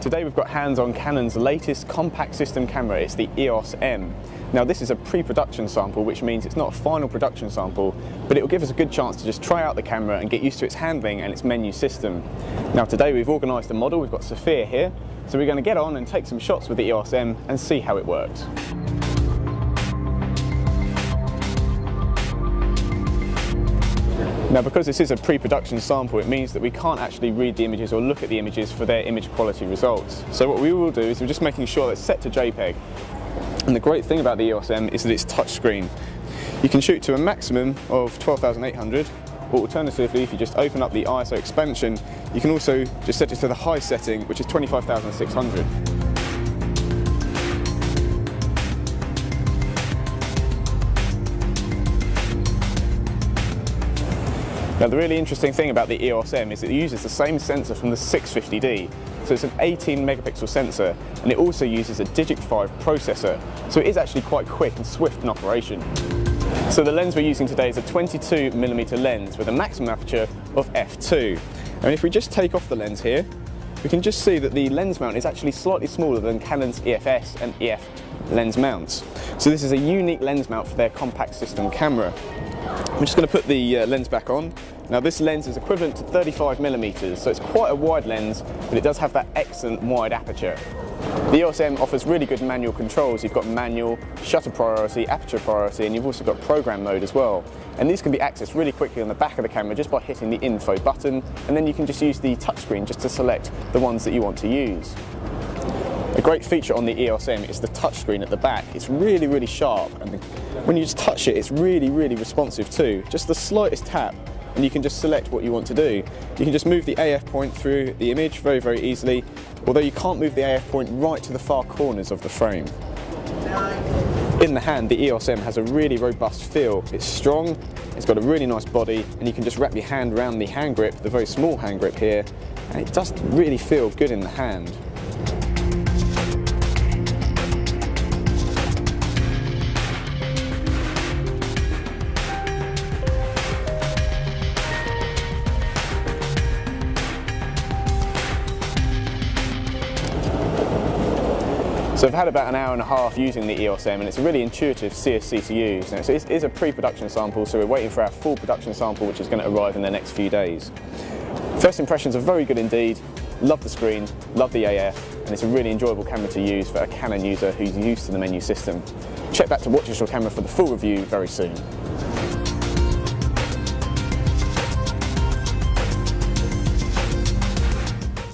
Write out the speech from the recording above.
today we've got hands on Canon's latest compact system camera. It's the EOS M. Now this is a pre-production sample, which means it's not a final production sample, but it will give us a good chance to just try out the camera and get used to its handling and its menu system. Now today we've organised a model. We've got Sophia here, so we're going to get on and take some shots with the EOS M and see how it works. Now because this is a pre-production sample, it means that we can't actually read the images or look at the images for their image quality results. So what we will do is we're just making sure that it's set to JPEG. And the great thing about the EOS M is that it's touchscreen. You can shoot to a maximum of 12,800, or alternatively, if you just open up the ISO expansion, you can also just set it to the high setting, which is 25,600. Now the really interesting thing about the EOS M is it uses the same sensor from the 650D. So it's an 18 megapixel sensor, and it also uses a Digic 5 processor. So it is actually quite quick and swift in operation. So the lens we're using today is a 22mm lens with a maximum aperture of f2. And if we just take off the lens here, we can just see that the lens mount is actually slightly smaller than Canon's EFS and EF lens mounts. So this is a unique lens mount for their compact system camera. I'm just going to put the lens back on. Now this lens is equivalent to 35mm, so it's quite a wide lens, but it does have that excellent wide aperture. The EOS M offers really good manual controls. You've got manual, shutter priority, aperture priority, and you've also got program mode as well. And these can be accessed really quickly on the back of the camera just by hitting the info button, and then you can just use the touchscreen just to select the ones that you want to use. A great feature on the EOS M is the touchscreen at the back. It's really, really sharp, and when you just touch it, it's really, really responsive too. Just the slightest tap, and you can just select what you want to do. You can just move the AF point through the image very, very easily, although you can't move the AF point right to the far corners of the frame. In the hand, the EOS M has a really robust feel. It's strong, it's got a really nice body, and you can just wrap your hand around the hand grip, the very small hand grip here, and it does really feel good in the hand. So I've had about an hour and a half using the EOS M, and it's a really intuitive CSC to use. Now, so it is a pre-production sample, so we're waiting for our full production sample, which is going to arrive in the next few days. First impressions are very good indeed. Love the screen, love the AF, and it's a really enjoyable camera to use for a Canon user who's used to the menu system. Check back to Watch Your Camera for the full review very soon.